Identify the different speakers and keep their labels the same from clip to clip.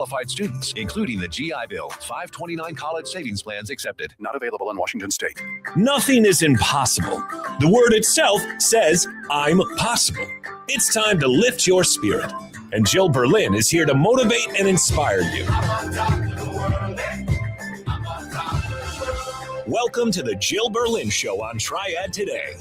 Speaker 1: qualified students, including the GI Bill. 529 college savings plans accepted. Not available in Washington State.
Speaker 2: Nothing is impossible. The word itself says, I'm possible. It's time to lift your spirit. And Jill Berlin is here to motivate and inspire you. Welcome to the Jill Berlin Show on Triad Today.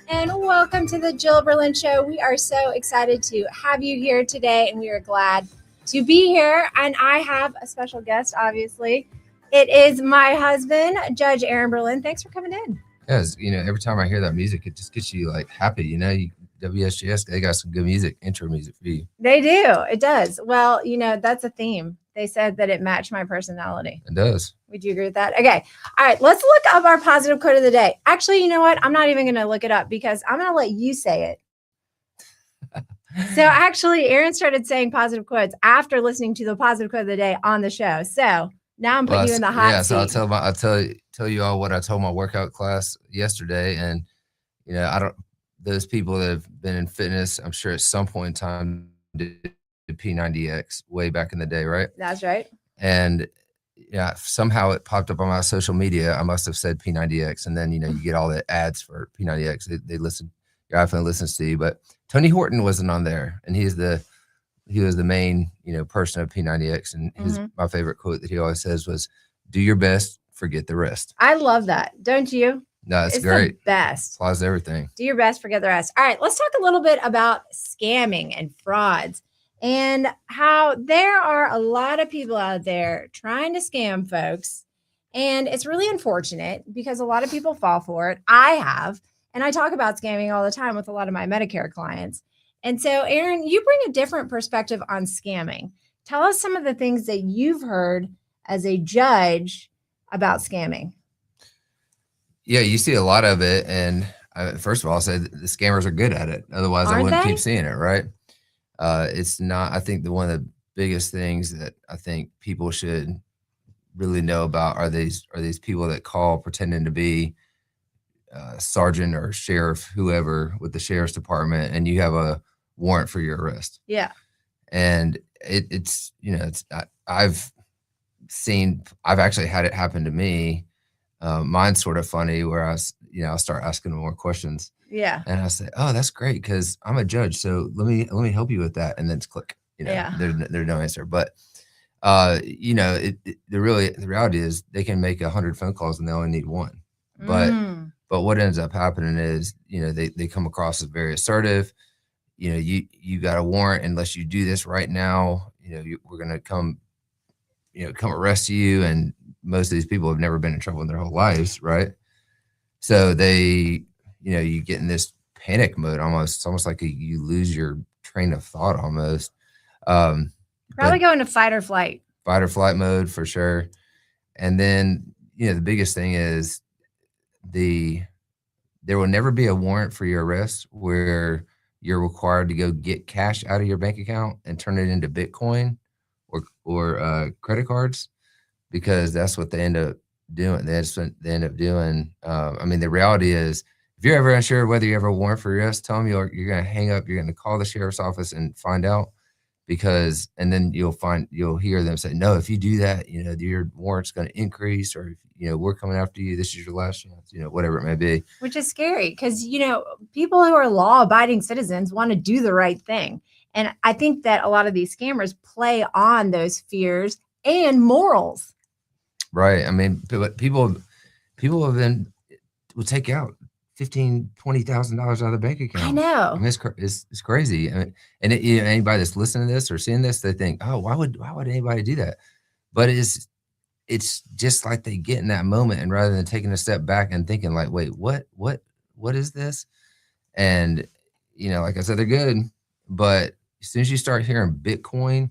Speaker 3: And welcome to the Jill Berlin Show. We are so excited to have you here today, and we are glad to be here. And I have a special guest, obviously. It is my husband, Judge Aaron Berlin. Thanks for coming in.
Speaker 4: Yes, every time I hear that music, it just gets you like happy. WSGS, they got some good music, intro music for you.
Speaker 3: They do. It does. Well, that's a theme. They said that it matched my personality.
Speaker 4: It does.
Speaker 3: Would you agree with that? Okay. All right. Let's look up our positive quote of the day. Actually, you know what? I'm not even going to look it up because I'm going to let you say it. So actually, Aaron started saying positive quotes after listening to the positive quote of the day on the show. So now I'm putting you in the hot seat.
Speaker 4: So I'll tell you all what I told my workout class yesterday. And, those people that have been in fitness, I'm sure at some point in time did P90X way back in the day, right?
Speaker 3: That's right.
Speaker 4: And somehow it popped up on my social media. I must have said P90X, and then you get all the ads for P90X. They listen. Your iPhone listens to you. But Tony Horton wasn't on there, and he was the main person of P90X. And my favorite quote that he always says was, "Do your best, forget the rest."
Speaker 3: I love that. Don't you?
Speaker 4: No, it's great.
Speaker 3: The best.
Speaker 4: Applies to everything.
Speaker 3: Do your best, forget the rest. All right, let's talk a little bit about scamming and frauds and how there are a lot of people out there trying to scam folks. And it's really unfortunate because a lot of people fall for it. I have, and I talk about scamming all the time with a lot of my Medicare clients. And so, Aaron, you bring a different perspective on scamming. Tell us some of the things that you've heard as a judge about scamming.
Speaker 4: Yeah, you see a lot of it. And first of all, I'll say the scammers are good at it. Otherwise, I wouldn't keep seeing it, right? It's not, I think one of the biggest things that I think people should really know about are these people that call pretending to be sergeant or sheriff, whoever with the sheriff's department, and you have a warrant for your arrest.
Speaker 3: Yeah.
Speaker 4: And I've actually had it happen to me. Mine's sort of funny where I'll start asking them more questions.
Speaker 3: Yeah.
Speaker 4: And I say, "Oh, that's great because I'm a judge. So let me help you with that." And then it's click. There's no answer. But the reality is they can make 100 phone calls and they only need one. But what ends up happening is they come across as very assertive. You got a warrant unless you do this right now. We're gonna come arrest you. And most of these people have never been in trouble in their whole lives, right? So they, you get in this panic mode almost. It's almost like you lose your train of thought almost.
Speaker 3: Probably go into fight or flight.
Speaker 4: Fight or flight mode for sure. And then, the biggest thing is there will never be a warrant for your arrest where you're required to go get cash out of your bank account and turn it into Bitcoin or credit cards, because that's what they end up doing. They end up doing. The reality is, if you're ever unsure whether you have a warrant for arrest, tell them you're going to hang up. You're going to call the sheriff's office and find out, and then you'll hear them say, "No, if you do that, your warrant's going to increase, or we're coming after you. This is your last chance." Whatever it may be. Which
Speaker 3: is scary because people who are law-abiding citizens want to do the right thing, and I think that a lot of these scammers play on those fears and morals.
Speaker 4: Right. People will take out $15,000-$20,000 out of the bank account.
Speaker 3: I know.
Speaker 4: It's crazy. Anybody that's listening to this or seeing this, they think, "Oh, why would anybody do that?" But it's just like they get in that moment, and rather than taking a step back and thinking like, "Wait, what is this?" And like I said, they're good, but as soon as you start hearing Bitcoin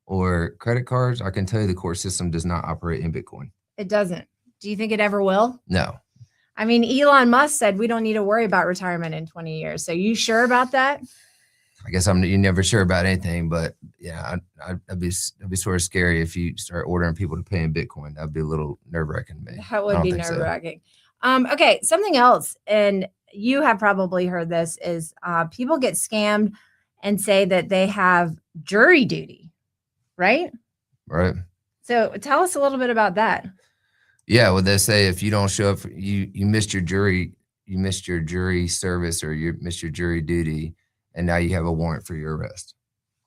Speaker 4: or credit cards, I can tell you the court system does not operate in Bitcoin.
Speaker 3: It doesn't. Do you think it ever will?
Speaker 4: No.
Speaker 3: Elon Musk said we don't need to worry about retirement in 20 years. So you sure about that?
Speaker 4: I guess you're never sure about anything, but yeah, I'd be sort of scary if you start ordering people to pay in Bitcoin. That'd be a little nerve-wracking to me.
Speaker 3: That would be nerve-wracking. So. Okay, something else, and you have probably heard this, is people get scammed and say that they have jury duty. right?
Speaker 4: Right.
Speaker 3: So tell us a little bit about that.
Speaker 4: Yeah, well, they say if you don't show up, you missed your jury service, or you missed your jury duty, and now you have a warrant for your arrest.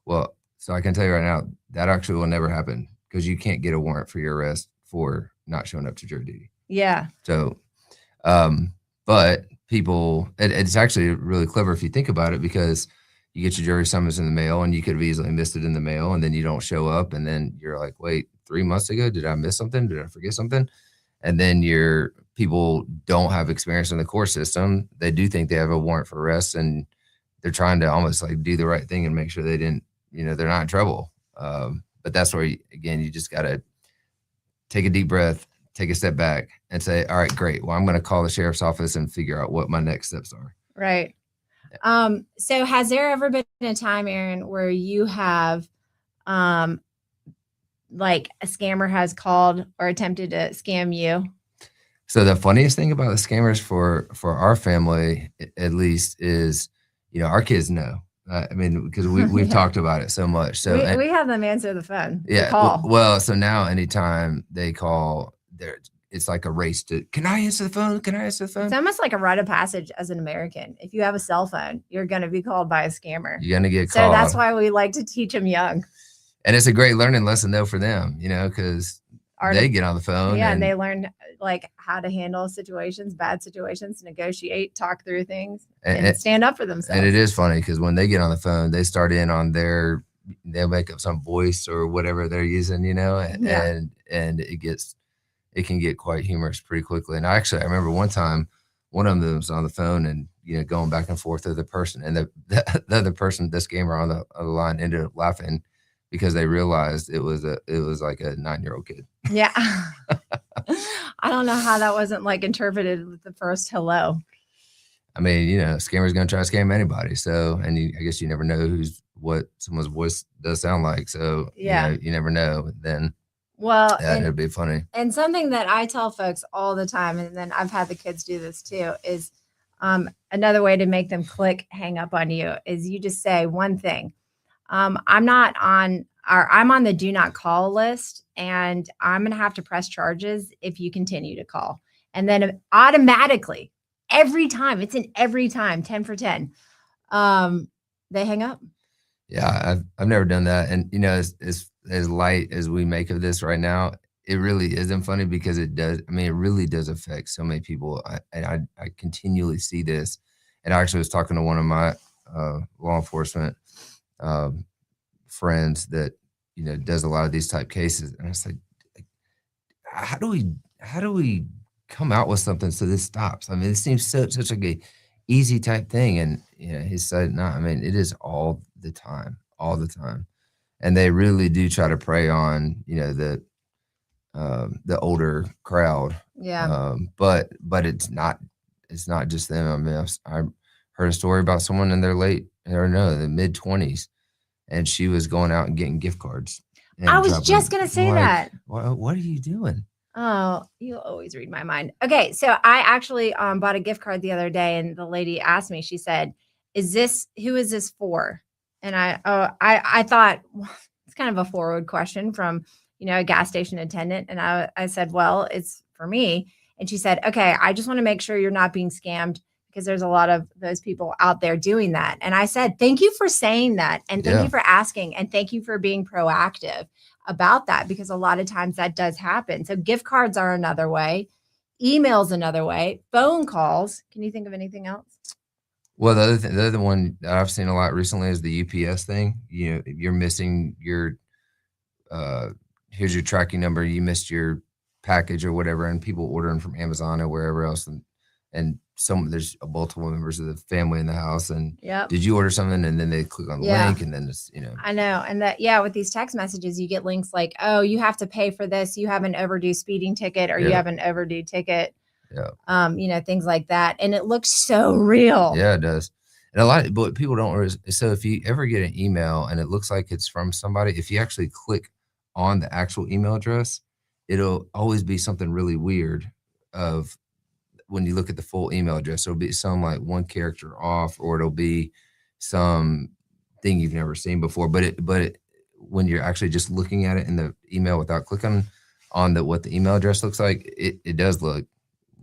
Speaker 4: Well, so I can tell you right now, that actually will never happen, because you can't get a warrant for your arrest for not showing up to jury duty.
Speaker 3: Yeah.
Speaker 4: So, but people, it's actually really clever if you think about it, because you get your jury summons in the mail, and you could have easily missed it in the mail, and then you don't show up, and then you're like, wait, 3 months ago, did I miss something? Did I forget something? And then people don't have experience in the court system. They do think they have a warrant for arrest, and they're trying to almost like do the right thing and make sure they didn't, they're not in trouble. But that's where, you just got to take a deep breath, take a step back, and say, all right, great. Well, I'm going to call the sheriff's office and figure out what my next steps are.
Speaker 3: Right. Yeah. So has there ever been a time, Aaron, where you have, like a scammer has called or attempted to scam you?
Speaker 4: So the funniest thing about the scammers for our family, at least, is, our kids know. I mean, because we've talked about it so much. So
Speaker 3: we have them answer the phone.
Speaker 4: Yeah.
Speaker 3: Call.
Speaker 4: Well, so now anytime they call, it's like a race to, can I answer the phone? Can I answer the phone?
Speaker 3: It's almost like a rite of passage as an American. If you have a cell phone, you're going to be called by a scammer.
Speaker 4: You're going to get
Speaker 3: So
Speaker 4: called.
Speaker 3: that's why we like to teach them young.
Speaker 4: And it's a great learning lesson, though, for them, because they get on the phone.
Speaker 3: Yeah, and they learn like how to handle situations, bad situations, negotiate, talk through things, and stand up for themselves.
Speaker 4: And it is funny, because when they get on the phone, they start in on they'll make up some voice or whatever they're using, and it can get quite humorous pretty quickly. And I remember one time, one of them was on the phone and, going back and forth with the person, and the other person, the scammer on the line, ended up laughing, because they realized it was like a 9-year-old kid.
Speaker 3: Yeah. I don't know how that wasn't like interpreted with the first hello.
Speaker 4: I mean, scammer's going to try to scam anybody. So, and I guess you never know what someone's voice does sound like. So,
Speaker 3: yeah,
Speaker 4: you never know. Then,
Speaker 3: well,
Speaker 4: it'd be funny.
Speaker 3: And something that I tell folks all the time, and then I've had the kids do this too, is another way to make them hang up on you is you just say one thing. I'm on the do not call list, and I'm going to have to press charges if you continue to call. And then automatically, every time, 10 for 10, they hang up.
Speaker 4: Yeah, I've never done that. And, as light as we make of this right now, it really isn't funny, because it does. I mean, it really does affect so many people. I continually see this. And I actually was talking to one of my law enforcement friends that does a lot of these type cases, and I was like, how do we come out with something so this stops? I mean, it seems such like a easy type thing, and he said, no, I mean, it is all the time, and they really do try to prey on the older crowd.
Speaker 3: Yeah.
Speaker 4: But it's not just them. I mean, I heard a story about someone in the mid-20s. And she was going out and getting gift cards.
Speaker 3: I was just going to say that.
Speaker 4: What are you doing?
Speaker 3: Oh, you always read my mind. Okay. So I actually bought a gift card the other day, and the lady asked me, she said, who is this for? And I thought, well, it's kind of a forward question from, a gas station attendant. And I said, well, it's for me. And she said, okay, I just want to make sure you're not being scammed, because there's a lot of those people out there doing that. And I said, thank you for saying that. And thank you for asking. And thank you for being proactive about that, because a lot of times that does happen. So gift cards are another way. Email's another way. Phone calls. Can you think of anything else?
Speaker 4: Well, the other one that I've seen a lot recently is the UPS thing. You're missing your, here's your tracking number. You missed your package or whatever. And people ordering from Amazon or wherever else. And there's multiple members of the family in the house, and did you order something? And then they click on the link, and then it's,
Speaker 3: I know. And that, with these text messages, you get links like, oh, you have to pay for this. You have an overdue speeding ticket, or you have an overdue ticket. Yeah. Things like that. And it looks so real.
Speaker 4: Yeah, it does. And but people don't. So if you ever get an email and it looks like it's from somebody, if you actually click on the actual email address, it'll always be something really weird when you look at the full email address. It'll be some like one character off, or it'll be some thing you've never seen before. But when you're actually just looking at it in the email without clicking on what the email address looks like, it does look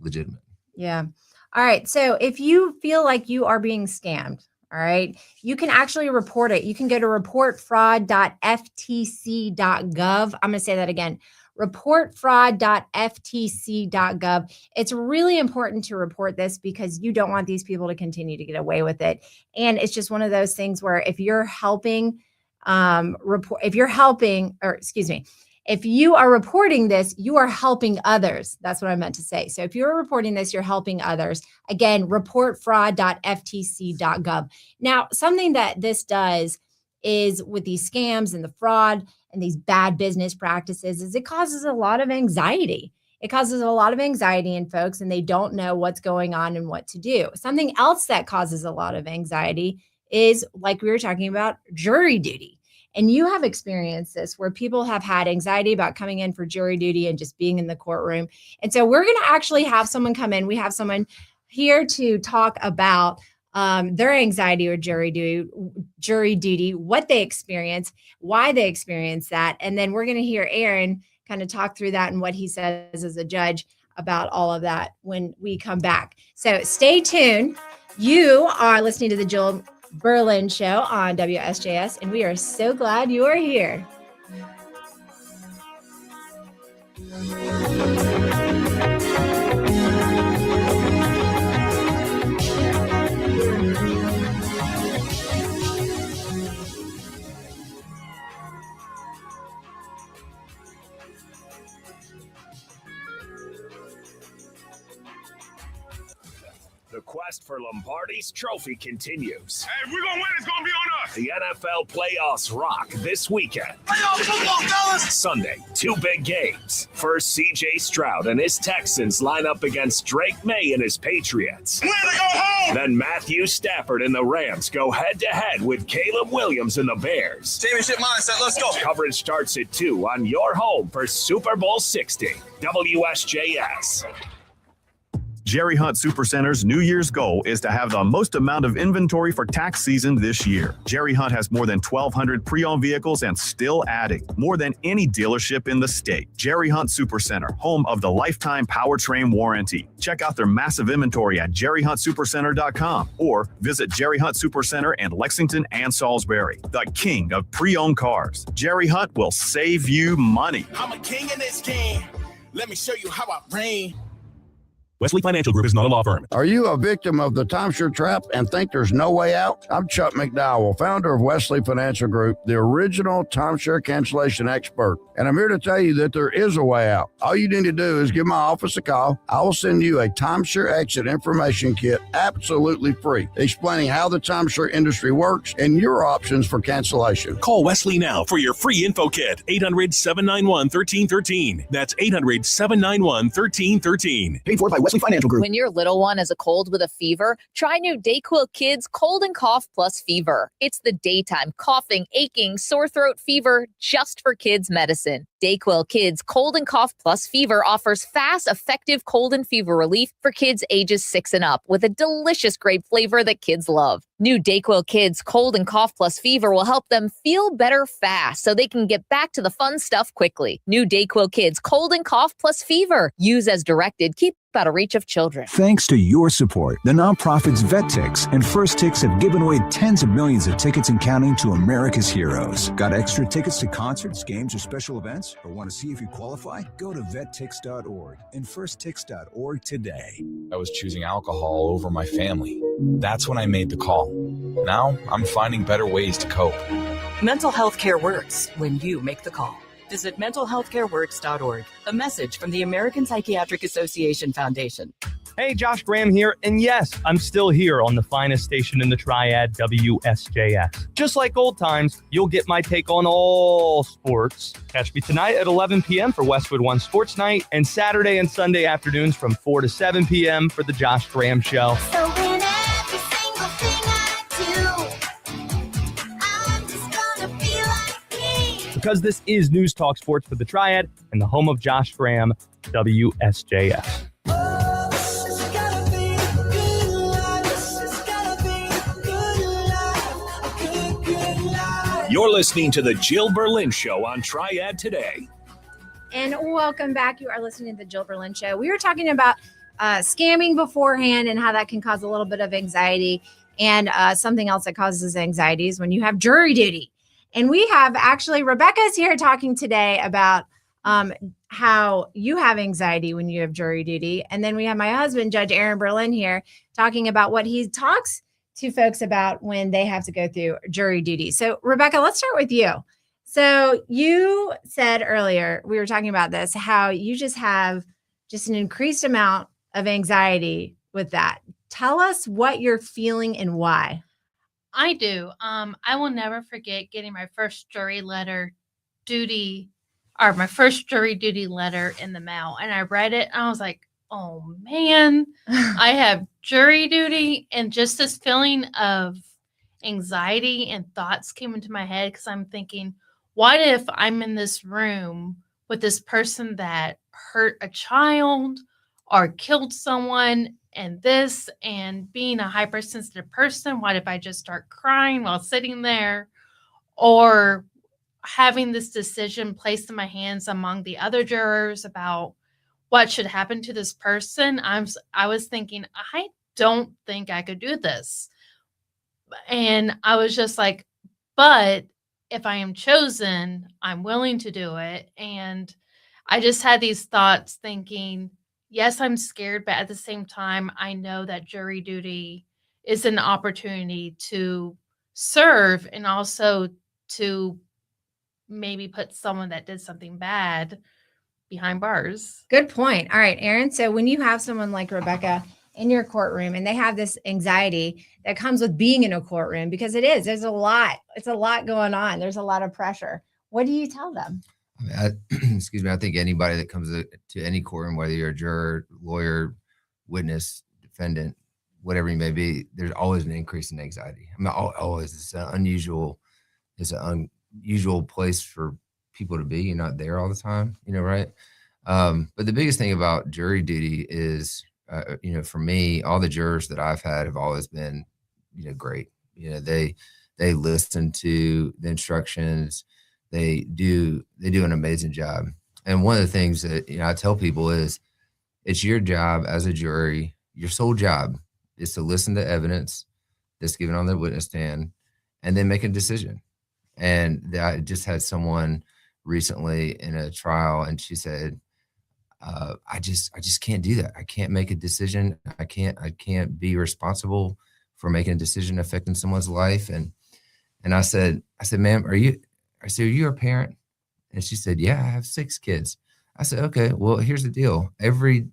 Speaker 4: legitimate.
Speaker 3: Yeah. All right. So if you feel like you are being scammed, all right, you can actually report it. You can go to reportfraud.ftc.gov. I'm going to say that again. Reportfraud.ftc.gov. It's really important to report this because you don't want these people to continue to get away with it. And it's just one of those things where if you're helping if you are reporting this, you are helping others. That's what I meant to say. So if you're reporting this, you're helping others. Again, reportfraud.ftc.gov. Now, something that this does is with these scams and the fraud and these bad business practices is it causes a lot of anxiety. It causes a lot of anxiety in folks and they don't know what's going on and what to do. Something else that causes a lot of anxiety is, like we were talking about, jury duty. And you have experienced this where people have had anxiety about coming in for jury duty and just being in the courtroom. And so we're going to actually have someone come in. We have someone here to talk about their anxiety or jury duty, what they experience, why they experience that. And then we're going to hear Aaron kind of talk through that and what he says as a judge about all of that when we come back. So stay tuned. You are listening to the Jill Berlin Show on WSJS, and we are so glad you are here.
Speaker 2: The quest for Lombardi's trophy continues.
Speaker 5: Hey, we're going to win. It's going to be on us.
Speaker 2: The NFL playoffs rock this weekend.
Speaker 5: Playoff football, fellas.
Speaker 2: Sunday, 2 big games. First, C.J. Stroud and his Texans line up against Drake May and his Patriots.
Speaker 5: Win to go home.
Speaker 2: Then Matthew Stafford and the Rams go head-to-head with Caleb Williams and the Bears.
Speaker 5: Championship mindset. Let's go.
Speaker 2: Coverage starts at 2 on your home for Super Bowl 60. WSJS.
Speaker 6: Jerry Hunt Supercenter's New Year's goal is to have the most amount of inventory for tax season this year. Jerry Hunt has more than 1,200 pre-owned vehicles and still adding, more than any dealership in the state. Jerry Hunt Supercenter, home of the lifetime powertrain warranty. Check out their massive inventory at jerryhuntsupercenter.com or visit Jerry Hunt Supercenter in Lexington and Salisbury, the king of pre-owned cars. Jerry Hunt will save you money.
Speaker 5: I'm a king in this game. Let me show you how I reign.
Speaker 2: Wesley Financial Group is not a law firm.
Speaker 7: Are you a victim of the timeshare trap and think there's no way out? I'm Chuck McDowell, founder of Wesley Financial Group, the original timeshare cancellation expert. And I'm here to tell you that there is a way out. All you need to do is give my office a call. I will send you a timeshare exit information kit absolutely free, explaining how the timeshare industry works and your options for cancellation.
Speaker 2: Call Wesley now for your free info kit. 800-791-1313. That's 800-791-1313.
Speaker 1: Paid for by Wesley Financial Group.
Speaker 8: When your little one has a cold with a fever, try new DayQuil Kids Cold and Cough Plus Fever. It's the daytime coughing, aching, sore throat fever just for kids medicine. DayQuil Kids Cold and Cough Plus Fever offers fast, effective cold and fever relief for kids ages 6 and up with a delicious grape flavor that kids love. New DayQuil Kids Cold and Cough Plus Fever will help them feel better fast so they can get back to the fun stuff quickly. New DayQuil Kids Cold and Cough Plus Fever. Use as directed. Keep out of reach of children.
Speaker 9: Thanks to your support, the nonprofits VetTix and First Tix have given away tens of millions of tickets and counting to America's heroes. Got extra tickets to concerts, games, or special events? Or want to see if you qualify? Go to vettix.org and firsttix.org today.
Speaker 10: I was choosing alcohol over my family. That's when I made the call. Now I'm finding better ways to cope.
Speaker 11: Mental health care works when you make the call. Visit mentalhealthcareworks.org. A message from the American Psychiatric Association Foundation.
Speaker 12: Hey, Josh Graham here, and yes, I'm still here on the finest station in the Triad, WSJS. Just like old times, you'll get my take on all sports. Catch me tonight at 11 p.m. for Westwood One Sports Night, and Saturday and Sunday afternoons from 4 to 7 p.m. for the Josh Graham Show.
Speaker 13: So in every single thing I do, I'm just gonna be like me.
Speaker 12: Because this is News Talk Sports for the Triad and the home of Josh Graham, WSJS.
Speaker 2: You're listening to the Jill Berlin Show on Triad Today.
Speaker 3: And welcome back. You are listening to the Jill Berlin Show. We were talking about scamming beforehand and how that can cause a little bit of anxiety. And something else that causes anxiety is when you have jury duty. And we have actually, Rebecca's here talking today about how you have anxiety when you have jury duty. And then we have my husband, Judge Aaron Berlin, here talking about what he talks to folks about when they have to go through jury duty. So, Rebecca, let's start with you. So you said earlier, we were talking about this, how you just have just an increased amount of anxiety with that. Tell us what you're feeling and why.
Speaker 14: I do. I will never forget getting my first jury duty letter in the mail. And I read it and I was like, oh man, I have jury duty. And just this feeling of anxiety and thoughts came into my head because I'm thinking, what if I'm in this room with this person that hurt a child or killed someone and being a hypersensitive person, what if I just start crying while sitting there, or having this decision placed in my hands among the other jurors about what should happen to this person? I was thinking, I don't think I could do this. And I was just like, but if I am chosen, I'm willing to do it. And I just had these thoughts thinking, yes, I'm scared, but at the same time, I know that jury duty is an opportunity to serve and also to maybe put someone that did something bad behind bars.
Speaker 3: Good point. All right, Aaron. So when you have someone like Rebecca in your courtroom and they have this anxiety that comes with being in a courtroom, because it's a lot going on. There's a lot of pressure. What do you tell them?
Speaker 4: Excuse me. I think anybody that comes to any courtroom, whether you're a juror, lawyer, witness, defendant, whatever you may be, there's always an increase in anxiety. I mean, always. It's an unusual place for people to be. You're not there all the time, right? But the biggest thing about jury duty is, for me, all the jurors that I've had have always been, great. They listen to the instructions. They do an amazing job. And one of the things that, I tell people is, it's your job as a jury, your sole job is to listen to evidence that's given on the witness stand and then make a decision. And I just had someone recently in a trial, and she said, I just can't do that. I can't make a decision. I can't be responsible for making a decision affecting someone's life. And I said, ma'am, are you a parent? And she said, yeah, I have 6 kids. I said, okay, well, here's the deal. Every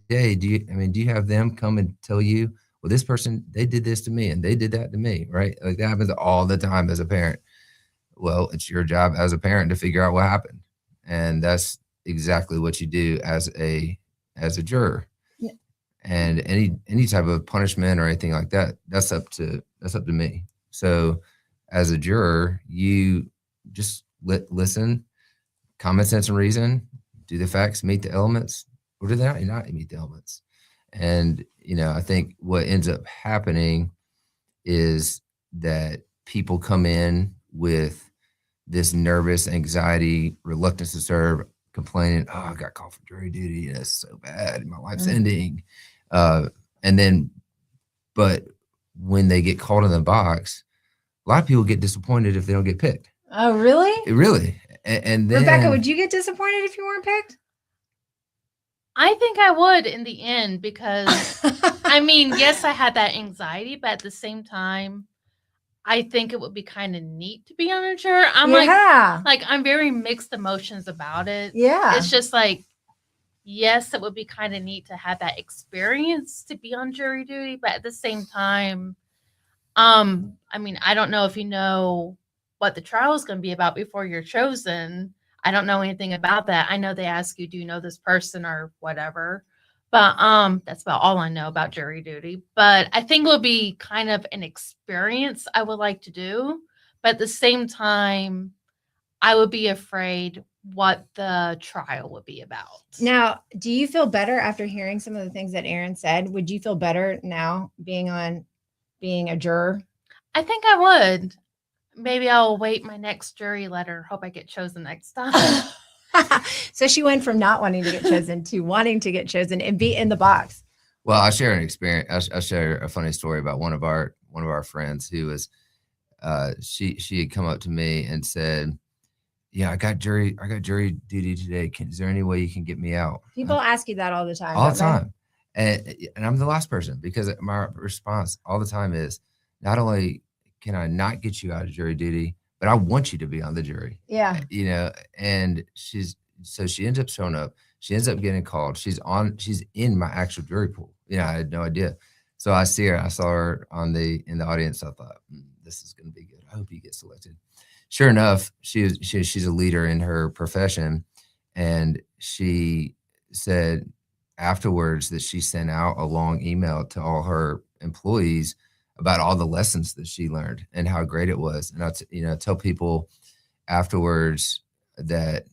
Speaker 4: day, do you have them come and tell you, well, this person, they did this to me and they did that to me, right? Like that happens all the time as a parent. Well, it's your job as a parent to figure out what happened. And that's exactly what you do as a juror. Yeah. And any type of punishment or anything like that, that's up to me. So as a juror, you just listen, common sense and reason, do the facts meet the elements, or do they not meet the elements? And, I think what ends up happening is that people come in with this nervous anxiety, reluctance to serve, complaining, oh, I got called for jury duty, and it's so bad, my life's ending. But when they get called in the box, a lot of people get disappointed if they don't get picked.
Speaker 3: Oh, really?
Speaker 4: Really. And then,
Speaker 3: Rebecca, would you get disappointed if you weren't picked?
Speaker 14: I think I would in the end, because yes, I had that anxiety, but at the same time, I think it would be kind of neat to be on a juror. I'm very mixed emotions about it.
Speaker 3: Yeah.
Speaker 14: It's just like, yes, it would be kind of neat to have that experience to be on jury duty, but at the same time, I don't know if you know what the trial is going to be about before you're chosen. I don't know anything about that. I know they ask you, do you know this person or whatever? But that's about all I know about jury duty. But I think it will be kind of an experience I would like to do. But at the same time, I would be afraid what the trial would be about.
Speaker 3: Now, do you feel better after hearing some of the things that Aaron said? Would you feel better now being a juror?
Speaker 14: I think I would. maybe I'll wait my next jury letter. Hope I get chosen next time.
Speaker 3: So she went from not wanting to get chosen to wanting to get chosen and be in the box.
Speaker 4: Well, I'll share an experience. I'll share a funny story about one of our friends who was, she had come up to me and said, "Yeah, I got jury duty today. Is there any way you can get me out?"
Speaker 3: People ask you that all the time.
Speaker 4: All the time. And I'm the last person, because my response all the time is, not only can I not get you out of jury duty, but I want you to be on the jury.
Speaker 3: Yeah.
Speaker 4: And she ends up showing up. She ends up getting called. She's in my actual jury pool. I had no idea. So I saw her in the audience. I thought, this is going to be good. I hope you get selected. Sure enough, she's a leader in her profession. And she said afterwards that she sent out a long email to all her employees about all the lessons that she learned and how great it was. And I tell people afterwards that,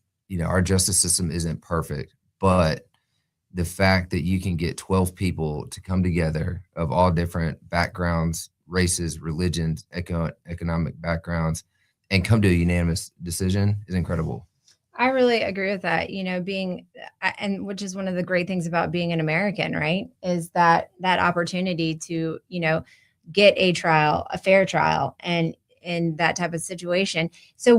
Speaker 4: our justice system isn't perfect, but the fact that you can get 12 people to come together of all different backgrounds, races, religions, economic backgrounds, and come to a unanimous decision is incredible.
Speaker 3: I really agree with that. And which is one of the great things about being an American, right? Is that opportunity to, get a trial, a fair trial, and in that type of situation. So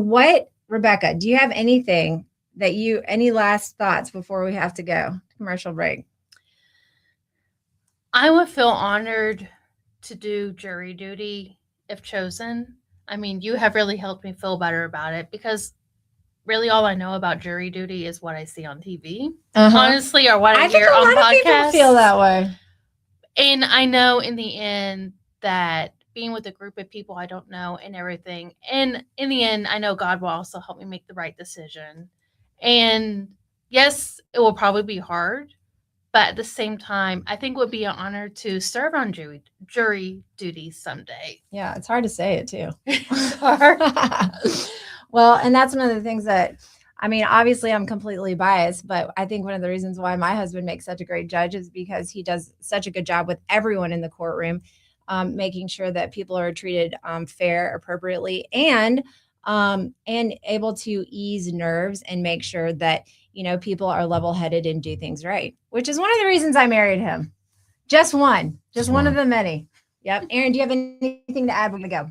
Speaker 3: Rebecca, do you have anything any last thoughts before we have to go commercial break?
Speaker 14: I would feel honored to do jury duty if chosen. I mean, you have really helped me feel better about it, because really all I know about jury duty is what I see on TV, honestly, or what I hear on podcasts. I think a lot of people
Speaker 3: feel that way.
Speaker 14: And I know in the end that being with a group of people I don't know and everything, and in the end, I know God will also help me make the right decision. And yes, it will probably be hard, but at the same time, I think it would be an honor to serve on jury duty someday.
Speaker 3: Yeah, it's hard to say it too.
Speaker 14: It's hard.
Speaker 3: Well, and that's one of the things that, obviously I'm completely biased, but I think one of the reasons why my husband makes such a great judge is because he does such a good job with everyone in the courtroom, making sure that people are treated fair, appropriately, and able to ease nerves and make sure that, people are level-headed and do things right, which is one of the reasons I married him. Just one of the many. Yep. Aaron, do you have anything to add? We're going to go.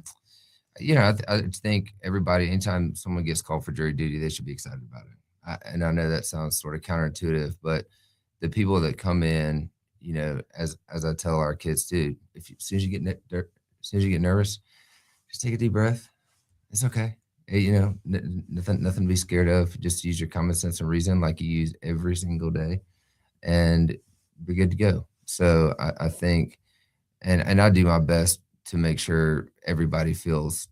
Speaker 4: I think everybody, anytime someone gets called for jury duty, they should be excited about it. And I know that sounds sort of counterintuitive, but the people that come in, as I tell our kids too, as soon as you get nervous, just take a deep breath. It's okay. Nothing to be scared of. Just use your common sense and reason like you use every single day, and be good to go. So I think, and I do my best to make sure everybody feels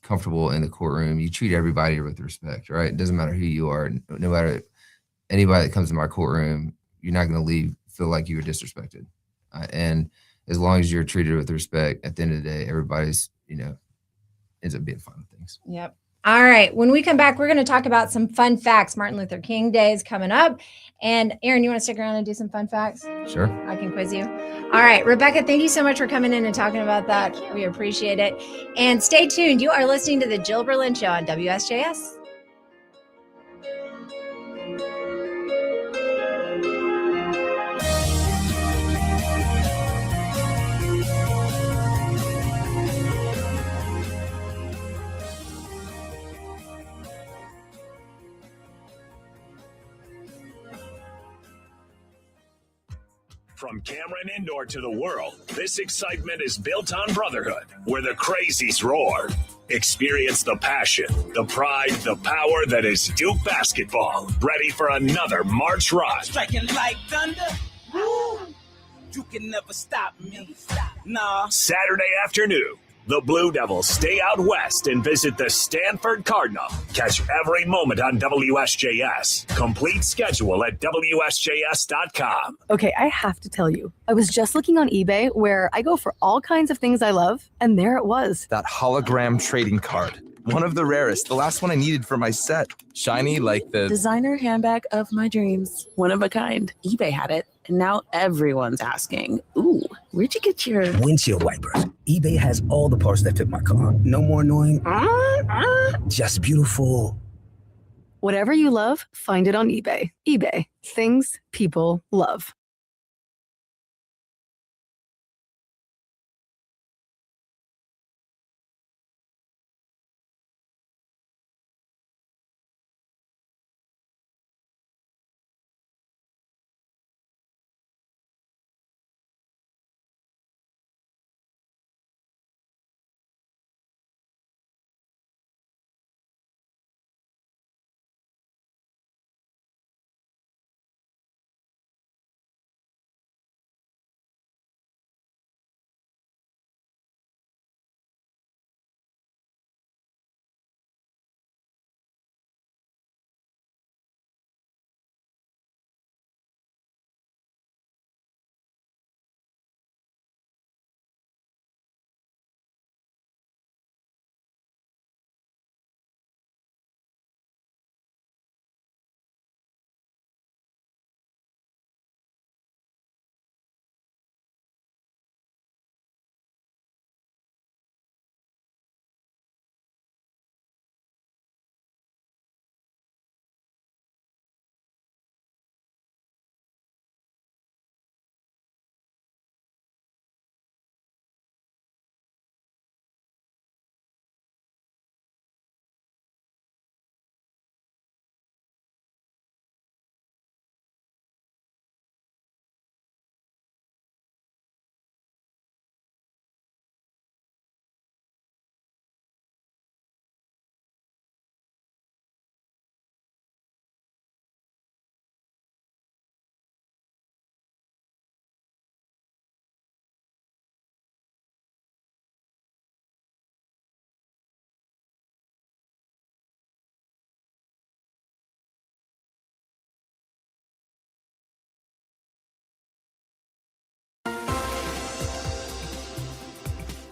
Speaker 4: comfortable in the courtroom. You treat everybody with respect, right? It doesn't matter who you are. No matter anybody that comes to my courtroom, you're not going to feel like you were disrespected. And as long as you're treated with respect, at the end of the day, everybody's, ends up being fine with things.
Speaker 3: Yep. All right. When we come back, we're going to talk about some fun facts. Martin Luther King Day is coming up. And Aaron, you want to stick around and do some fun facts?
Speaker 4: Sure.
Speaker 3: I can quiz you. All right. Rebecca, thank you so much for coming in and talking about that. We appreciate it. And stay tuned. You are listening to the Jill Berlin Show on WSJS.
Speaker 2: From Cameron Indoor to the world, this excitement is built on brotherhood, where the crazies roar. Experience the passion, the pride, the power that is Duke basketball. Ready for another March run.
Speaker 5: Striking like thunder. Woo. You can never stop me. Nah.
Speaker 2: Saturday afternoon, the Blue Devils stay out west and visit the Stanford Cardinal. Catch every moment on WSJS. Complete schedule at WSJS.com.
Speaker 15: Okay, I have to tell you, I was just looking on eBay where I go for all kinds of things I love, and there it was.
Speaker 16: That hologram trading card. One of the rarest. The last one I needed for my set. Shiny like the
Speaker 15: designer handbag of my dreams. One of a kind. eBay had it.
Speaker 17: And now everyone's asking, ooh, where'd you get your
Speaker 18: windshield wipers? eBay has all the parts that fit my car. No more annoying, just beautiful.
Speaker 15: Whatever you love, find it on eBay. eBay, things people love.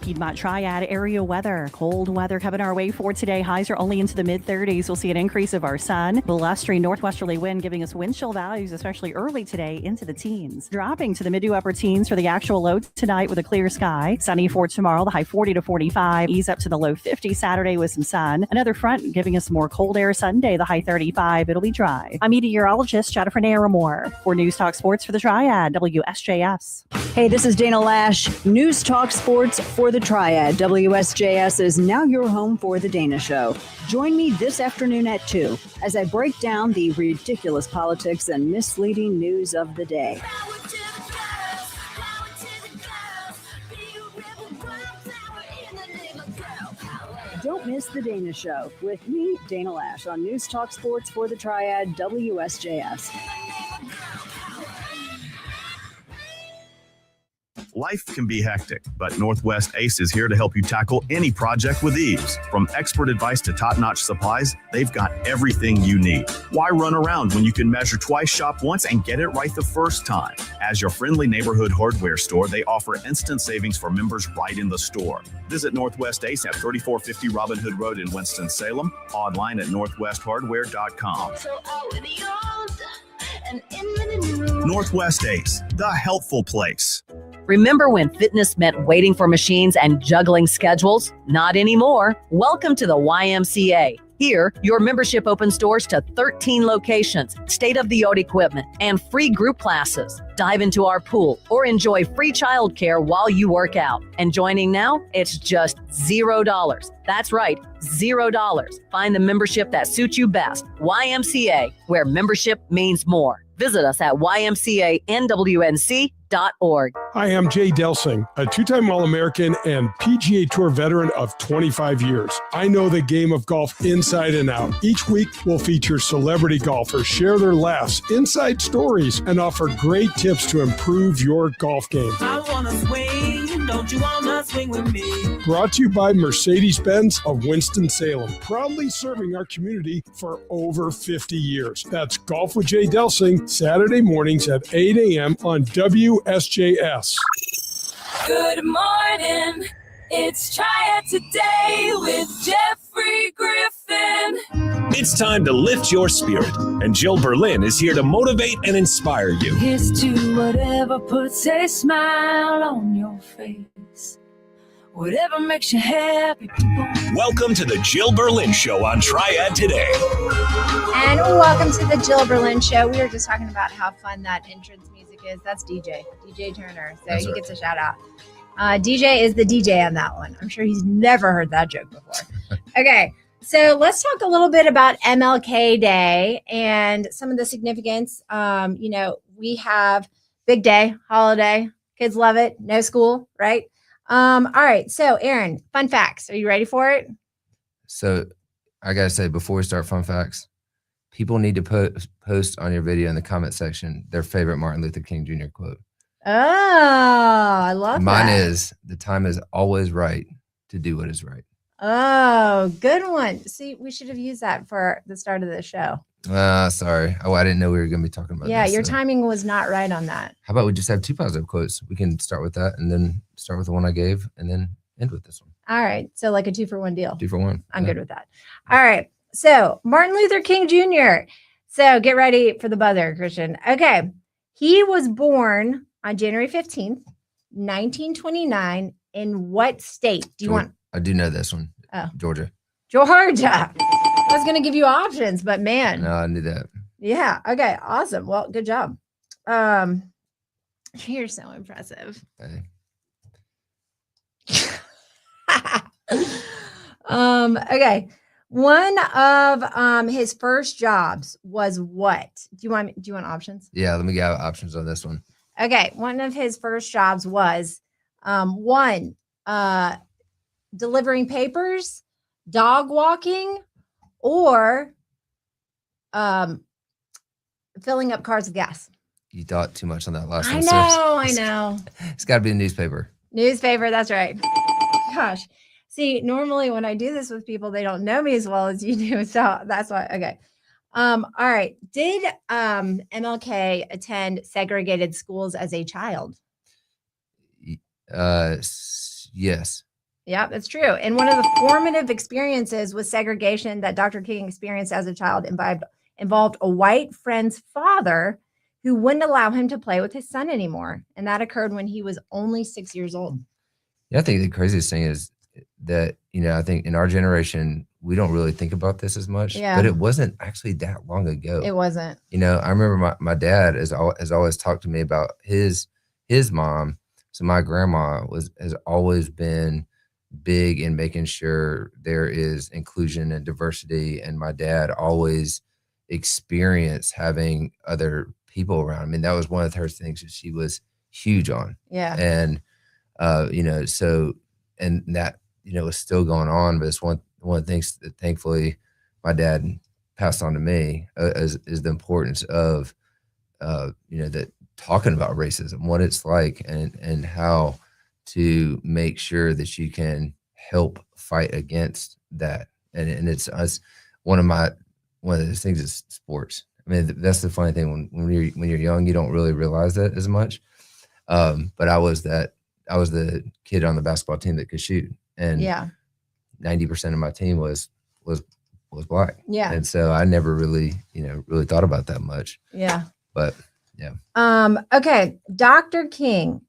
Speaker 19: Piedmont Triad area weather. Cold weather coming our way for today. Highs are only into the mid-30s. We'll see an increase of our sun. Blustery northwesterly wind giving us wind chill values, especially early today, into the teens. Dropping to the mid to upper teens for the actual low tonight with a clear sky. Sunny for tomorrow, the high 40 to 45. Ease up to the low 50 Saturday with some sun. Another front giving us more cold air Sunday, the high 35. It'll be dry. I'm meteorologist Jennifer Naramore for News Talk Sports for the Triad, WSJS.
Speaker 20: Hey, this is Dana Lash. News Talk Sports for the Triad. WSJS is now your home for The Dana Show. Join me this afternoon at 2 as I break down the ridiculous politics and misleading news of the day. Don't miss The Dana Show with me, Dana Lash, on News Talk Sports for the Triad, WSJS.
Speaker 6: Life can be hectic, but Northwest Ace is here to help you tackle any project with ease. From expert advice to top-notch supplies, they've got everything you need. Why run around when you can measure twice, shop once, and get it right the first time? As your friendly neighborhood hardware store, they offer instant savings for members right in the store. Visit Northwest Ace at 3450 Robin Hood Road in Winston-Salem, online at northwesthardware.com. Northwest Ace, the helpful place.
Speaker 21: Remember when fitness meant waiting for machines and juggling schedules? Not anymore. Welcome to the YMCA. Here, your membership opens doors to 13 locations, state-of-the-art equipment, and free group classes. Dive into our pool or enjoy free childcare while you work out. And joining now, it's just $0. That's right, $0. Find the membership that suits you best. YMCA, where membership means more. Visit us at ymcanwnc.org.
Speaker 22: Hi, I'm Jay Delsing, a two-time All-American and PGA Tour veteran of 25 years. I know the game of golf inside and out. Each week, we'll feature celebrity golfers, share their laughs, inside stories, and offer great tips to improve your golf game.
Speaker 5: I wanna swing, don't you wanna swing with me?
Speaker 22: Brought to you by Mercedes-Benz of Winston-Salem, proudly serving our community for over 50 years. That's Golf with Jay Delsing, Saturday mornings at 8 a.m. on WSJS.
Speaker 5: Good morning, it's Triad Today with Jeffrey Griffin.
Speaker 2: It's time to lift your spirit, and Jill Berlin is here to motivate and inspire you.
Speaker 1: Here's to whatever puts a smile on your face. Whatever makes you happy, people.
Speaker 2: Welcome to the Jill Berlin Show on Triad Today.
Speaker 3: And welcome to the Jill Berlin Show. We were just talking about how fun that entrance music is. That's DJ Turner. So he gets a shout out. DJ is the DJ on that one. I'm sure he's never heard that joke before. Okay, so let's talk a little bit about MLK Day and some of the significance. We have big day, holiday. Kids love it. No school, right? All right. So, Aaron, fun facts. Are you ready for it?
Speaker 4: So, I gotta say, before we start fun facts, people need to post on your video in the comment section their favorite Martin Luther King Jr. quote.
Speaker 3: Oh, I love
Speaker 4: Mine
Speaker 3: that.
Speaker 4: is, the time is always right to do what is right.
Speaker 3: Oh, good one. See, we should have used that for the start of the show.
Speaker 4: Sorry. Oh, I didn't know we were going to be talking about
Speaker 3: Yeah,
Speaker 4: this,
Speaker 3: your
Speaker 4: so.
Speaker 3: timing was not right on that.
Speaker 4: How about we just have two positive quotes? We can start with that and then start with the one I gave and then end with this one.
Speaker 3: All right. So like a 2-for-1 deal.
Speaker 4: 2-for-1.
Speaker 3: I'm good with that. All right. So Martin Luther King Jr. So get ready for the buzzer, Christian. Okay. He was born on January 15th, 1929. In what state? Do you want?
Speaker 4: I do know this one.
Speaker 3: Oh.
Speaker 4: Georgia.
Speaker 3: Georgia. I was going to give you options, but man.
Speaker 4: No, I knew that.
Speaker 3: Yeah. Okay. Awesome. Well, good job. You're so impressive.
Speaker 4: Hey.
Speaker 3: Okay. One of his first jobs was what? Do you want options?
Speaker 4: Yeah, let me get options on this one.
Speaker 3: Okay. One of his first jobs was one, delivering papers, dog walking, or filling up cars with gas.
Speaker 4: You thought too much on that last
Speaker 3: I
Speaker 4: one.
Speaker 3: know, I know.
Speaker 4: It's got to be a newspaper.
Speaker 3: Newspaper, that's right. Gosh. See, normally when I do this with people, they don't know me as well as you do. So that's why. Okay. All right. Did MLK attend segregated schools as a child?
Speaker 4: Yes.
Speaker 3: Yeah, that's true. And one of the formative experiences with segregation that Dr. King experienced as a child involved a white friend's father who wouldn't allow him to play with his son anymore. And that occurred when he was only 6 years old.
Speaker 4: Yeah, I think the craziest thing is that, I think in our generation, we don't really think about this as much,
Speaker 3: Yeah.
Speaker 4: but it wasn't actually that long ago.
Speaker 3: It wasn't.
Speaker 4: I remember my dad has always talked to me about his mom. So my grandma has always been big in making sure there is inclusion and diversity. And my dad always experienced having other people around. I mean, that was one of her things that she was huge on.
Speaker 3: Yeah.
Speaker 4: And, so, and that, was still going on, but it's one of the things that thankfully my dad passed on to me is the importance of, that talking about racism, what it's like and how to make sure that you can help fight against that. And it's us. One of the things is sports. I mean, that's the funny thing when you're young, you don't really realize that as much. But I was the kid on the basketball team that could shoot, and 90% of my team was black.
Speaker 3: Yeah.
Speaker 4: And so I never really thought about that much.
Speaker 3: Yeah.
Speaker 4: But yeah.
Speaker 3: Okay. Dr. King,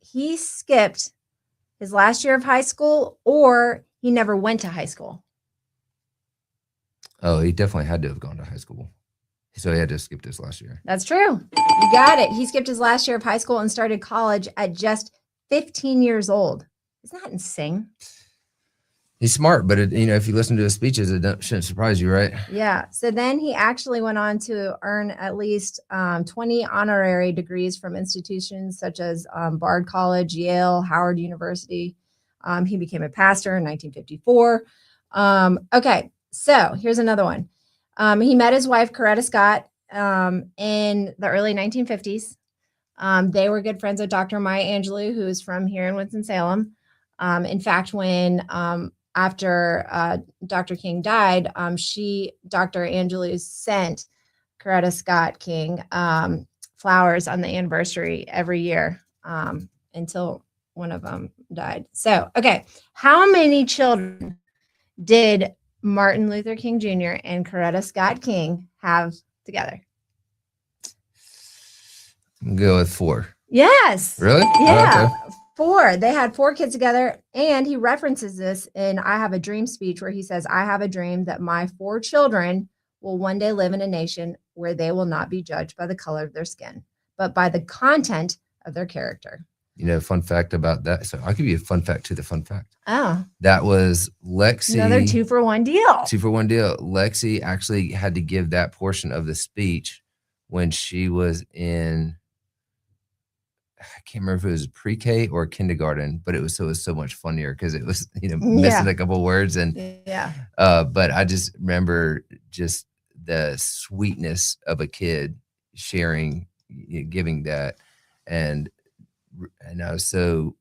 Speaker 3: he skipped his last year of high school, or he never went to high school.
Speaker 4: Oh, he definitely had to have gone to high school. So he had to skip this last year.
Speaker 3: That's true. You got it. He skipped his last year of high school and started college at just 15 years old. Isn't that insane?
Speaker 4: He's smart, but if you listen to his speeches, shouldn't surprise you, right?
Speaker 3: Yeah. So then he actually went on to earn at least 20 honorary degrees from institutions such as Bard College, Yale, Howard University. He became a pastor in 1954. Okay. So here's another one. He met his wife, Coretta Scott, in the early 1950s. They were good friends of Dr. Maya Angelou, who is from here in Winston-Salem. In fact, when after Dr. King died, Dr. Angelou sent Coretta Scott King flowers on the anniversary every year until one of them died. So, okay, how many children did Martin Luther King Jr. and Coretta Scott King have together?
Speaker 4: I'm gonna go with 4.
Speaker 3: Yes.
Speaker 4: Really?
Speaker 3: Yeah.
Speaker 4: Oh, okay.
Speaker 3: 4. They had 4 kids together. And he references this in I Have a Dream speech where he says, I have a dream that my 4 children will one day live in a nation where they will not be judged by the color of their skin, but by the content of their character.
Speaker 4: You know, fun fact about that. So I'll give you a fun fact to the fun fact.
Speaker 3: Oh.
Speaker 4: That was Lexi.
Speaker 3: Another 2-for-1 deal.
Speaker 4: 2-for-1 deal. Lexi actually had to give that portion of the speech when she was in, I can't remember if it was pre-K or kindergarten, but it was so much funnier because it was, missing a couple words. And but I just remember just the sweetness of a kid sharing, giving that. And I was so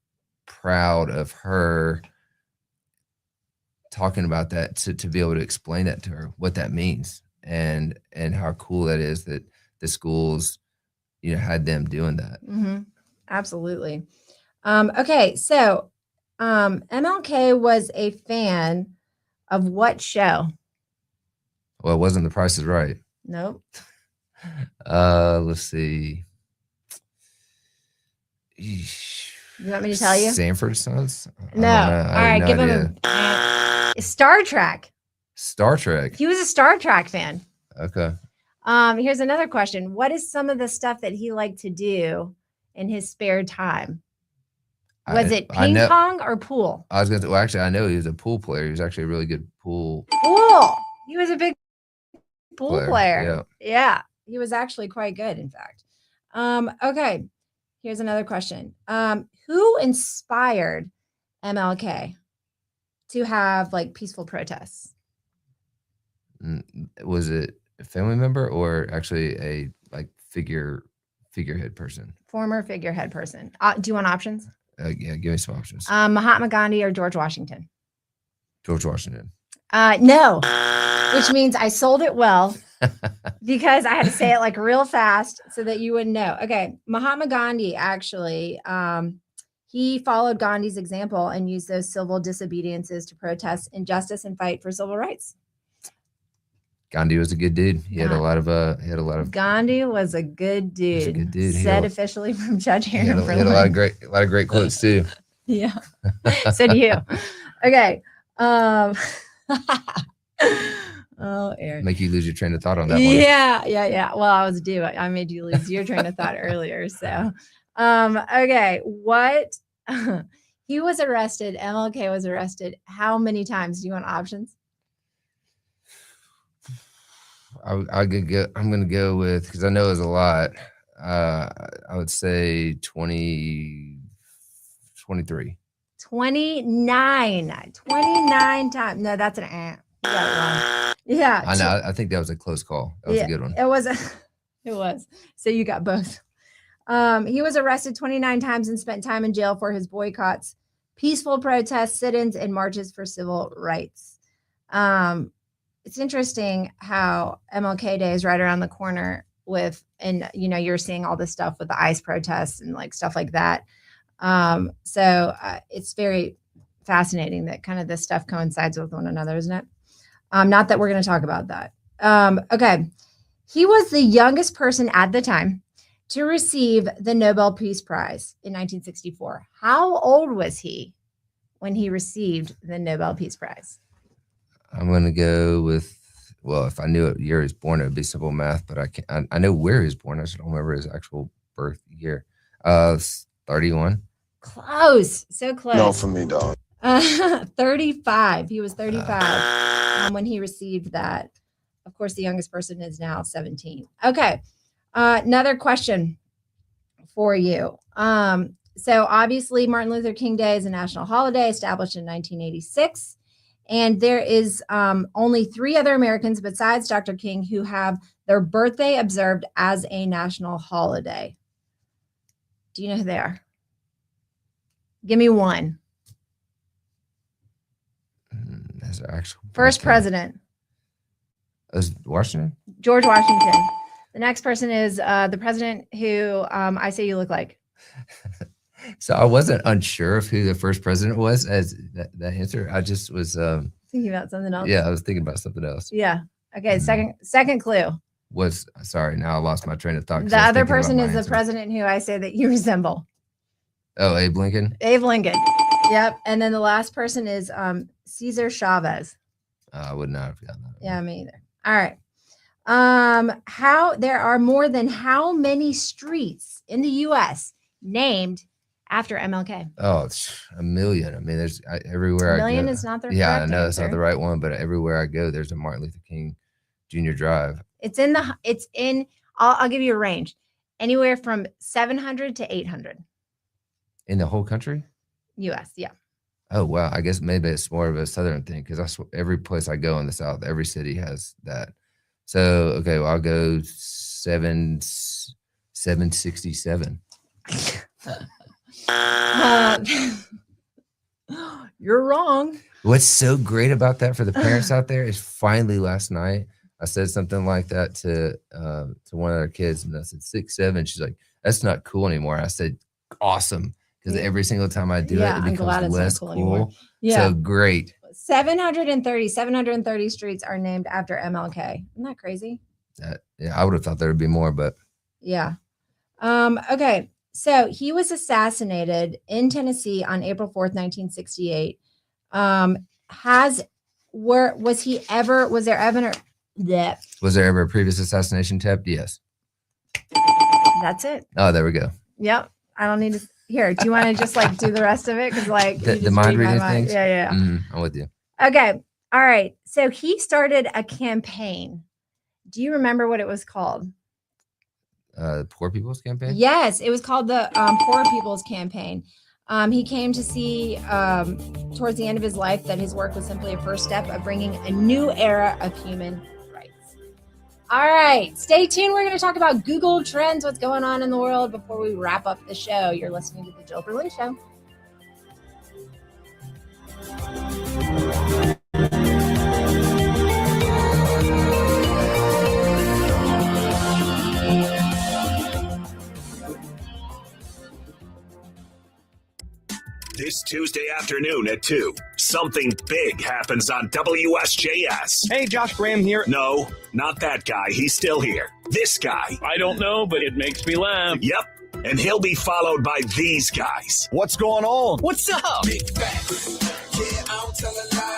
Speaker 4: proud of her talking about that to be able to explain that to her, what that means and how cool that is that the schools, had them doing that.
Speaker 3: Mm-hmm. Absolutely. Okay. So, MLK was a fan of what show?
Speaker 4: Well, it wasn't The Price is Right.
Speaker 3: Nope.
Speaker 4: Let's see.
Speaker 3: You want me to tell you?
Speaker 4: Sanford Sons?
Speaker 3: No. All right. Give him a Star Trek.
Speaker 4: Star Trek.
Speaker 3: He was a Star Trek fan.
Speaker 4: Okay.
Speaker 3: Here's another question. What is some of the stuff that he liked to do in his spare time? Was it ping pong or pool?
Speaker 4: I was going to, well, actually, I know he was a pool player. He was actually a really good pool.
Speaker 3: He was a big pool player. Yeah. He was actually quite good, in fact. Okay. Here's another question. Who inspired MLK to have like peaceful protests?
Speaker 4: Was it a family member or actually a like figurehead person?
Speaker 3: Former figurehead person. Do you want options?
Speaker 4: Yeah, give me some options.
Speaker 3: Mahatma Gandhi or George Washington?
Speaker 4: George Washington.
Speaker 3: No, which means I sold it well because I had to say it like real fast so that you wouldn't know. Okay, Mahatma Gandhi actually, he followed Gandhi's example and used those civil disobediences to protest injustice and fight for civil rights.
Speaker 4: Gandhi was a good dude. He had a lot of.
Speaker 3: Gandhi was a good dude.
Speaker 4: He was a good dude.
Speaker 3: Said officially from Judge
Speaker 4: He had
Speaker 3: Aaron.
Speaker 4: a lot of great quotes too.
Speaker 3: Yeah. So do you. Okay. Oh, Aaron.
Speaker 4: Make you lose your train of thought on that one.
Speaker 3: Yeah. Well, I was due. I made you lose your train of thought earlier. So, okay. What? He was arrested. MLK was arrested. How many times? Do you want options?
Speaker 4: I'm going to go with, because I know it's a lot. I would say 23.
Speaker 3: 29 times. No, that's an ant. You got it wrong. Yeah.
Speaker 4: I know. I think that was a close call. That was a good one.
Speaker 3: It was. It was. So you got both. He was arrested 29 times and spent time in jail for his boycotts, peaceful protests, sit-ins, and marches for civil rights. It's interesting how MLK Day is right around the corner with, and you're seeing all this stuff with the ICE protests and like stuff like that. So it's very fascinating that kind of this stuff coincides with one another, isn't it? Not that we're going to talk about that. Okay. He was the youngest person at the time to receive the Nobel Peace Prize in 1964. How old was he when he received the Nobel Peace Prize?
Speaker 4: I'm going to go with, well, if I knew what year he was born, it would be simple math, but I know where he was born. I just don't remember his actual birth year. 31.
Speaker 3: Close. So close.
Speaker 7: No, for me, dog.
Speaker 3: 35. He was 35 when he received that. Of course, the youngest person is now 17. Okay. Another question for you. So obviously Martin Luther King Day is a national holiday established in 1986. And there is only 3 other Americans besides Dr. King who have their birthday observed as a national holiday. Do you know who they are? Give me one.
Speaker 4: As actual
Speaker 3: First president.
Speaker 4: Was Washington?
Speaker 3: George Washington. The next person is the president who I say you look like.
Speaker 4: So I wasn't unsure of who the first president was as that answer. I just was.
Speaker 3: thinking about something else.
Speaker 4: Yeah, I was thinking about something else.
Speaker 3: Yeah. Okay. Second clue.
Speaker 4: Sorry, now I lost my train of thought.
Speaker 3: The other person is the president who I say that you resemble.
Speaker 4: Oh, Abe Lincoln?
Speaker 3: Abe Lincoln. Yep. And then the last person is Cesar Chavez.
Speaker 4: I would not have gotten that.
Speaker 3: Yeah, me either. All right. There are more than how many streets in the U.S. named after MLK?
Speaker 4: Oh, it's a million. I mean, there's everywhere I go.
Speaker 3: A million is not the
Speaker 4: Yeah, I
Speaker 3: correct
Speaker 4: know it's not
Speaker 3: answer.
Speaker 4: the right one, but everywhere I go, there's a Martin Luther King Jr. Drive.
Speaker 3: I'll give you a range. Anywhere from 700 to 800.
Speaker 4: In the whole country?
Speaker 3: U.S., yeah.
Speaker 4: Oh, wow. I guess maybe it's more of a Southern thing because every place I go in the South, every city has that. So, okay, well, I'll go 767.
Speaker 3: You're wrong.
Speaker 4: What's so great about that for the parents out there is finally last night, I said something like that to one of our kids, and I said 6'7". She's like, "That's not cool anymore." I said, "Awesome," because every single time I do it becomes less cool.
Speaker 3: Yeah.
Speaker 4: So great.
Speaker 3: 730 streets are named after MLK. Isn't that crazy?
Speaker 4: Yeah, I would have thought there would be more, but
Speaker 3: Yeah. Okay. So he was assassinated in Tennessee on April 4th, 1968. Was there
Speaker 4: ever a previous assassination attempt? Yes.
Speaker 3: That's it.
Speaker 4: Oh, there we go.
Speaker 3: Yep. I don't need to. Here, do you want to just do the rest of it? Because
Speaker 4: the mind reading things.
Speaker 3: Yeah.
Speaker 4: I'm with you.
Speaker 3: Okay. All right. So he started a campaign. Do you remember what it was called?
Speaker 4: Poor People's Campaign?
Speaker 3: Yes, it was called the Poor People's Campaign. He came to see towards the end of his life that his work was simply a first step of bringing a new era of human rights. All right, stay tuned. We're going to talk about Google Trends, what's going on in the world before we wrap up the show. You're listening to The Jill Berlin Show.
Speaker 2: This Tuesday afternoon at 2, something big happens on WSJS.
Speaker 12: Hey, Josh Graham here.
Speaker 2: No, not that guy. He's still here. This guy.
Speaker 12: I don't know, but it makes me laugh.
Speaker 2: Yep. And he'll be followed by these guys.
Speaker 16: What's going on?
Speaker 5: What's up?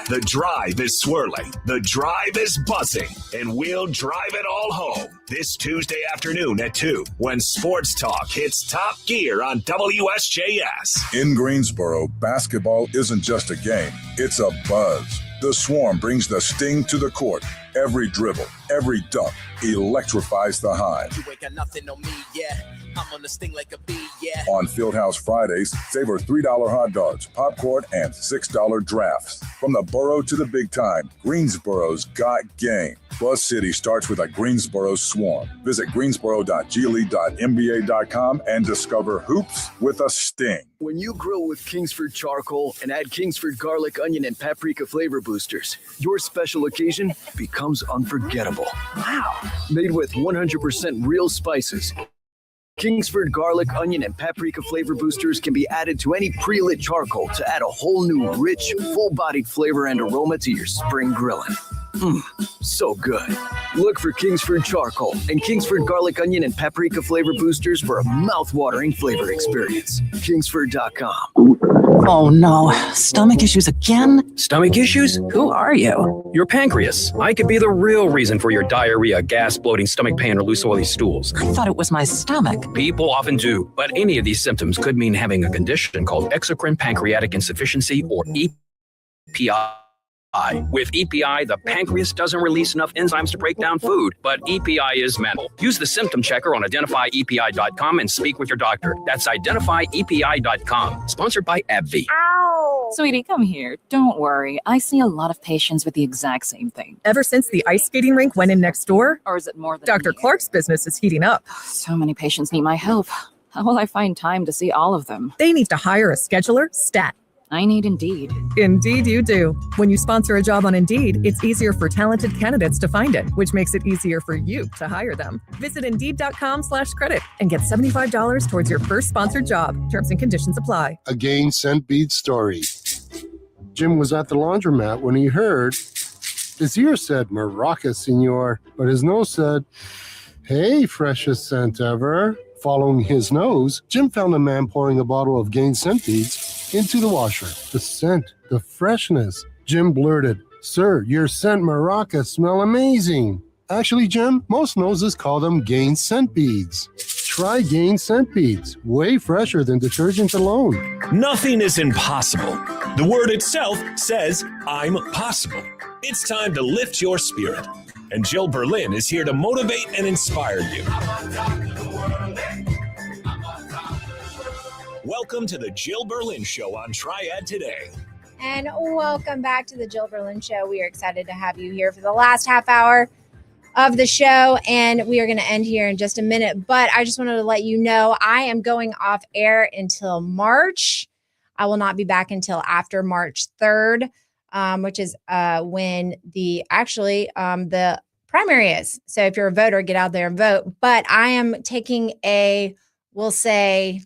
Speaker 2: The drive is swirling. The drive is buzzing. And we'll drive it all home this Tuesday afternoon at 2 when Sports Talk hits top gear on WSJS.
Speaker 7: In Greensboro, basketball isn't just a game, it's a buzz. The Swarm brings the sting to the court. Every dribble, every dunk electrifies the Hive.
Speaker 5: You ain't got nothing on me, yeah. I'm on the sting like a bee, yeah.
Speaker 7: On Fieldhouse Fridays, savor $3 hot dogs, popcorn, and $6 drafts. From the borough to the big time, Greensboro's got game. Buzz City starts with a Greensboro Swarm. Visit greensboro.gleague.nba.com and discover hoops with a sting.
Speaker 8: When you grill with Kingsford charcoal and add Kingsford garlic, onion, and paprika flavor boosters, your special occasion becomes unforgettable. Wow. Made with 100% real spices, Kingsford garlic, onion, and paprika flavor boosters can be added to any pre-lit charcoal to add a whole new, rich, full-bodied flavor and aroma to your spring grilling. So good. Look for Kingsford charcoal and Kingsford garlic, onion, and paprika flavor boosters for a mouth-watering flavor experience. Kingsford.com.
Speaker 17: Oh no, stomach issues again?
Speaker 23: Stomach issues? Who are you? Your pancreas. I could be the real reason for your diarrhea, gas, bloating, stomach pain, or loose oily stools.
Speaker 17: I thought it was my stomach.
Speaker 23: People often do, but any of these symptoms could mean having a condition called exocrine pancreatic insufficiency, or EPI. With EPI, the pancreas doesn't release enough enzymes to break down food, but EPI is mental. Use the symptom checker on identifyepi.com and speak with your doctor. That's identifyepi.com. Sponsored by AbbVie.
Speaker 24: Ow! Sweetie, come here. Don't worry. I see a lot of patients with the exact same thing.
Speaker 25: Ever since the ice skating rink went in next door?
Speaker 24: Or is it more than
Speaker 25: Dr. Clark's business is heating up.
Speaker 24: So many patients need my help. How will I find time to see all of them?
Speaker 25: They need to hire a scheduler, stat.
Speaker 24: I need Indeed.
Speaker 25: Indeed you do. When you sponsor a job on Indeed, it's easier for talented candidates to find it, which makes it easier for you to hire them. Visit Indeed.com/credit and get $75 towards your first sponsored job. Terms and conditions apply.
Speaker 26: Again, sent beat story.
Speaker 9: Jim was at the laundromat when he heard his ear said, Maraca, senor, but his nose said, hey, freshest scent ever. Following his nose, Jim found a man pouring a bottle of Gain scent beads into the washer. The scent, the freshness. Jim blurted, sir, your scent Maraca smell amazing. Actually, Jim, most noses call them Gain scent beads. Try Gain scent beads, way fresher than detergent alone.
Speaker 2: Nothing is impossible. The word itself says, I'm possible. It's time to lift your spirit. And Jill Berlin is here to motivate and inspire you. Welcome to the Jill Berlin Show on Triad Today.
Speaker 3: And welcome back to the Jill Berlin Show. We are excited to have you here for the last half hour of the show, and we are going to end here in just a minute. But I just wanted to let you know I am going off air until March. I will not be back until after March 3rd. Which is when the primary is. So if you're a voter, get out there and vote. But I am taking we'll say,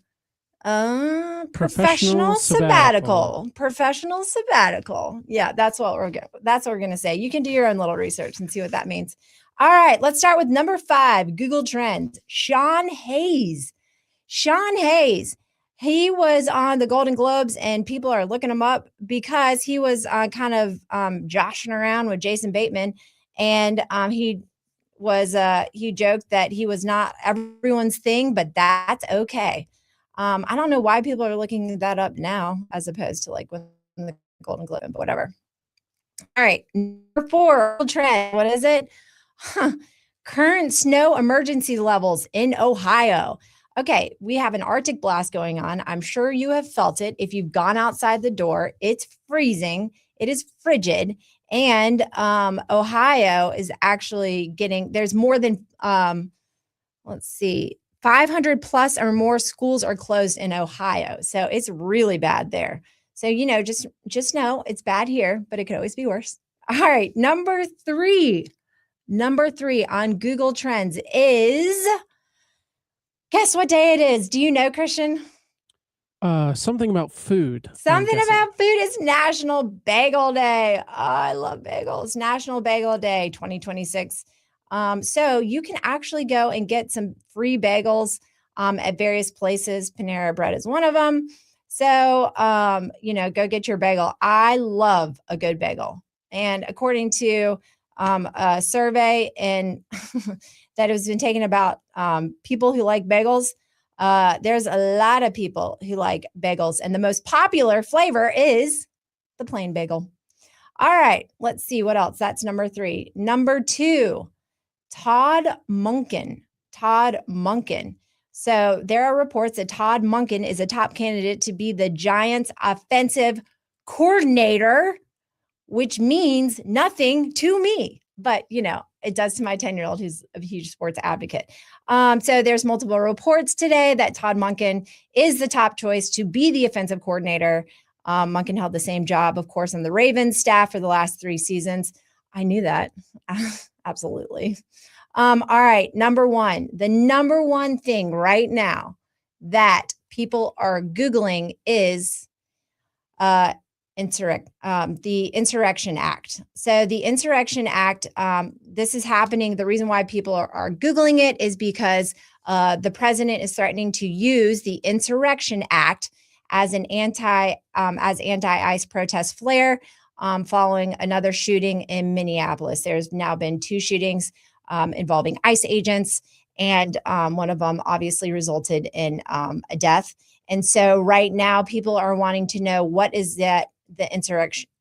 Speaker 3: professional sabbatical. Professional sabbatical. Yeah, that's what we're going to say. You can do your own little research and see what that means. All right, let's start with number 5, Google Trends. Sean Hayes. He was on the Golden Globes, and people are looking him up because he was kind of joshing around with Jason Bateman, and he joked that he was not everyone's thing, but that's okay. I don't know why people are looking that up now as opposed to like when the Golden Globe, but whatever. All right, number 4 trend. What is it? Current snow emergency levels in Ohio. Okay, we have an Arctic blast going on. I'm sure you have felt it. If you've gone outside the door, it's freezing. It is frigid. And Ohio is actually there's more than, 500 plus or more schools are closed in Ohio. So it's really bad there. So, just know it's bad here, but it could always be worse. All right, number 3 on Google Trends is... Guess what day it is? Do you know, Christian?
Speaker 10: Something about food.
Speaker 3: Something about food is National Bagel Day. Oh, I love bagels. National Bagel Day 2026. So you can actually go and get some free bagels at various places. Panera Bread is one of them. So, go get your bagel. I love a good bagel. And according to a survey that has been taken about people who like bagels, there's a lot of people who like bagels, and the most popular flavor is the plain bagel. All right, let's see what else. That's number 3. Number 2, Todd Monken. So there are reports that Todd Monken is a top candidate to be the Giants' offensive coordinator, which means nothing to me. But, it does to my 10-year-old who's a huge sports advocate. So there's multiple reports today that Todd Monken is the top choice to be the offensive coordinator. Monken held the same job, of course, on the Ravens staff for the last 3 seasons. I knew that. Absolutely. All right. Number 1, the number 1 thing right now that people are Googling is the Insurrection Act. So the Insurrection Act, this is happening. The reason why people are Googling it is because the president is threatening to use the Insurrection Act as an anti-ICE protest flare following another shooting in Minneapolis. There's now been 2 shootings involving ICE agents, and one of them obviously resulted in a death. And so right now people are wanting to know, what is the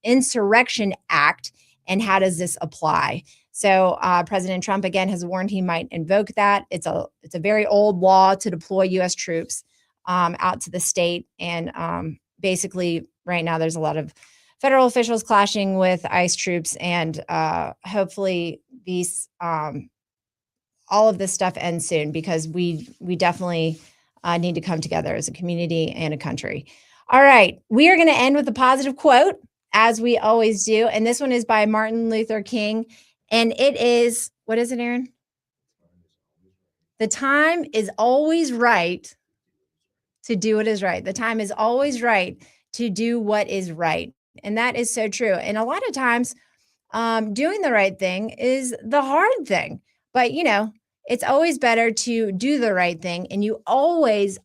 Speaker 3: Insurrection Act and how does this apply? So President Trump, again, has warned he might invoke that. It's a very old law to deploy U.S. troops out to the state. And basically right now there's a lot of federal officials clashing with ICE troops, and hopefully all of this stuff ends soon, because we definitely need to come together as a community and a country. All right, we are going to end with a positive quote, as we always do, and this one is by Martin Luther King, and it is, what is it, Aaron? The time is always right to do what is right. The time is always right to do what is right. And that is so true. And a lot of times, doing the right thing is the hard thing. But, it's always better to do the right thing. And you always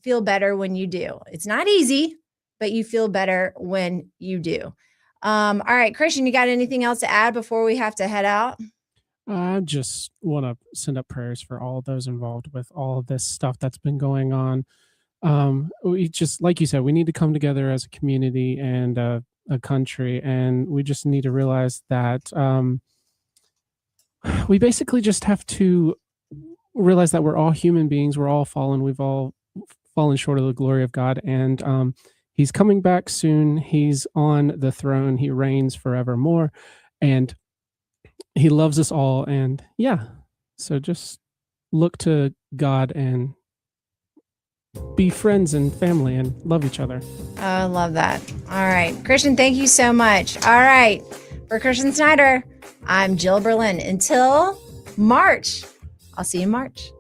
Speaker 3: feel better when you do. It's not easy, but you feel better when you do. All right, Christian, you got anything else to add before we have to head out?
Speaker 10: I just want to send up prayers for all of those involved with all of this stuff that's been going on. We just, like you said, we need to come together as a community and a country, and we just need to realize that we basically just have to realize that we're all human beings. We're all fallen. We've all fallen short of the glory of God, and he's coming back soon. He's on the throne. He reigns forevermore, and he loves us all. And so just look to God and be friends and family and love each other.
Speaker 3: Oh, I love that. All right, Christian, thank you so much. All right, for Christian Snyder, I'm Jill Berlin. Until March, I'll see you in March.